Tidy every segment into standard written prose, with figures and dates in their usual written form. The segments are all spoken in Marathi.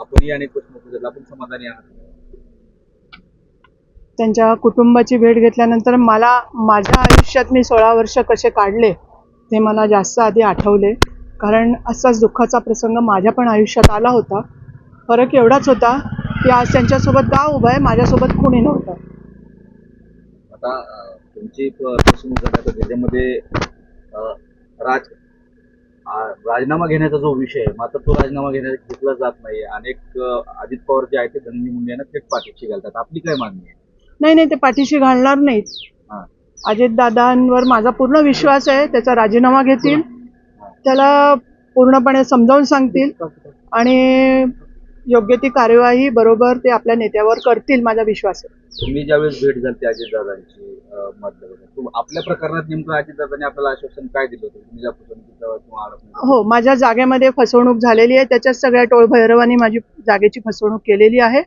आपणही अनेक प्रश्न उपस्थित आपण समाधानी आहात? त्यांच्या कुटुंबाची भेट घेतल्यानंतर मला माझ्या आयुष्यात मी 16 वर्ष कसे काढले ते मला जास्त आधी आठवले, कारण असाच दुःखाचा प्रसंग माझ्या पण आयुष्यात आला होता. फरक एवढाच होता की आज त्यांच्यासोबत गाव उभं आहे, माझ्यासोबत कुणी नव्हतं. आता तुमची फसवणूक झाली त्याच्यामध्ये राज राजीनामा घेण्याचा जो विषय आहे, मात्र तो राजीनामा घेतला जात नाही. अनेक अजित पवार जे आहेत ते धनंजय मुंडे यांना थेट पाठीशी घालतात. आपली काय मागणी आहे? नाही, ते पाठीशी घालणार नाहीत. हां. अजितदादांवर माझा पूर्ण विश्वास आहे. त्याचा राजीनामा घेतील, त्याला पूर्णपणे समजावून सांगतील आणि योग्य ती कार्यवाही बरोबर ते आपल्या नेत्यावर करतील, माझा विश्वास आहे. तुम्ही ज्यावेळेस भेट झाली अजितदादांची आपल्या प्रकरणात नेमकं अजितदादांनी आपल्याला आश्वासन काय दिलं होतं? तुम्ही ज्या फसवणुकीचा किंवा आरोप हो, माझ्या जागेमध्ये फसवणूक झालेली आहे. त्याच्यात सगळ्या टोळभैरवांनी माझी जागेची फसवणूक केलेली आहे.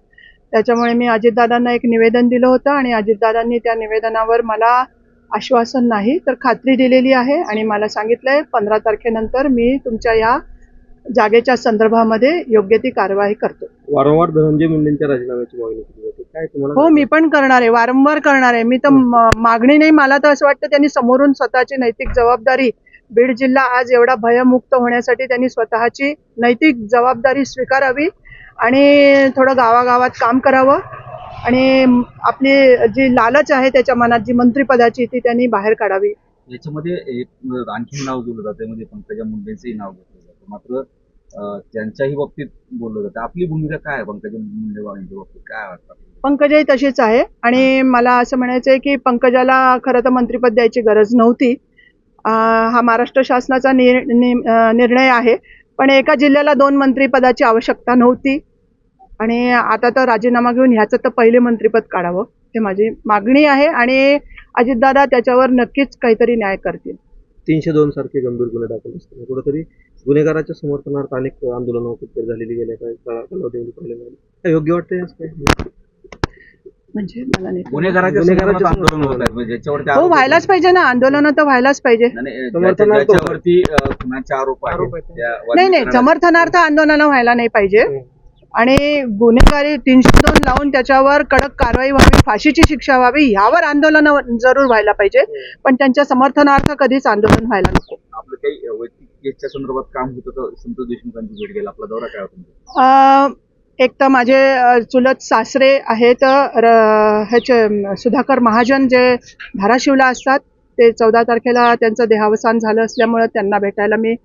त्याच्यामुळे मी अजितदादांना एक निवेदन दिलं होतं आणि अजितदादांनी त्या निवेदनावर मला आश्वासन नाही तर खात्री दिलेली आहे आणि मला सांगितलंय 15 तारखेनंतर मी तुमच्या या जागेच्या संदर्भामध्ये योग्य ती कार्यवाही करतो. वारंवार धनंजय मुंडेंच्या राजीनाम्याची मागणी केली जाते, काय तुम्हाला? हो, मी पण करणार आहे, वारंवार करणार आहे. मी तर मागणी नाही, मला तर असं वाटतं त्यांनी समोरून स्वतःची नैतिक जबाबदारी, बीड जिल्हा आज एवढा भयमुक्त होण्यासाठी त्यांनी स्वतःची नैतिक जबाबदारी स्वीकारावी आणि थोडं गावागावात काम करावं आणि आपली जी लालच आहे त्याच्या मनात जी मंत्रिपदाची ती त्यांनी बाहेर काढावी. याच्यामध्ये एक आणखी नाव दिलं जातं, म्हणजे पंकजा मुंडेंचंही नाव घेतलं जातं, मात्र त्यांच्याही बाबतीत बोललं जातं. आपली भूमिका काय आहे पंकजा मुंडे यांच्या बाबतीत, काय वाटतं? पंकजाही तशीच आहे आणि मला असं म्हणायचं आहे की पंकजाला खरं तर मंत्रिपद द्यायची गरज नव्हती. हा महाराष्ट्र शासनाचा निर्णय आहे, पण एका जिल्ह्याला 2 मंत्रिपदाची आवश्यकता नव्हती आणि आता तर राजीनामा घेऊन ह्याचं तर पहिले मंत्रिपद काढावं हे माझी मागणी आहे आणि अजितदादा त्याच्यावर नक्कीच काहीतरी न्याय करतील. 302 सारखे गंभीर गुन्हे दाखल असताना कुठेतरी गुन्हेगाराच्या समर्थनार्थ अनेक आंदोलनं उपस्थित झालेली गेल्या काही कालावधीमध्ये पाहायला मिळाली. काय योग्य वाटतंय काय? म्हणजे मला नाही गुन्हेगाराच्या समर्थनार्थ आंदोलन होत आहे, म्हणजे ज्याच्यावरती हो, आरोप व्हायलाच पाहिजे ना, आंदोलन तर व्हायलाच पाहिजे. ज्याच्यावरती खुनाचे आरोप आहेत नाही, समर्थनार्थ आंदोलन व्हायला नाही पाहिजे आणि गुन्हेगारी 302 लावून त्याच्यावर कडक कारवाई व्हावी, फाशीची शिक्षा व्हावी, यावर आंदोलन जरूर व्हायला पाहिजे, पण त्यांच्या समर्थनार्थ कधीच आंदोलन व्हायला नको. आपलं काही वैयक्तिक केसच्या संदर्भात काम होतं तर संतोष देशमुखांची भेट गेला, आपला दौरा काय होता? एक तर माझे चुलत सासरे आहेत ह्याचे सुधाकर महाजन जे धाराशिवला असतात, ते 14 तारखेला त्यांचं देहावसान झालं असल्यामुळं त्यांना भेटायला मी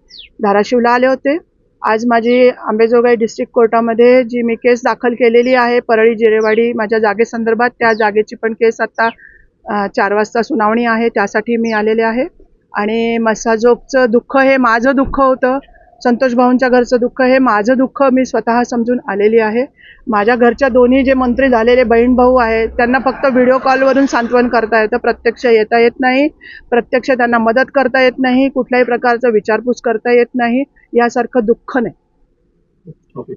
धाराशिवला आले होते. आज माझी अंबेजोगाई डिस्ट्रिक्ट कोर्टामध्ये जी मी केस दाखल केलेली आहे परळी जिरेवाडी माझ्या जागेसंदर्भात, त्या जागेची पण केस आता 4 वाजता सुनावणी आहे, त्यासाठी मी आलेले आहे. आणि मसाजोगचं दुःख हे माझं दुःख होतं, संतोष भाऊंच्या घरचं दुःख हे माझं दुःख, मी स्वतः समजून आलेली आहे. माझ्या घरच्या दोन्ही जे मंत्री झालेले बहीण भाऊ आहेत त्यांना फक्त व्हिडिओ कॉलवरून सांत्वन करता येतं, प्रत्यक्ष येता येत नाही, प्रत्यक्ष त्यांना मदत करता येत नाही, कुठल्याही प्रकारचं विचारपूस करता येत नाही, यासारखं दुःख नाही. ओके.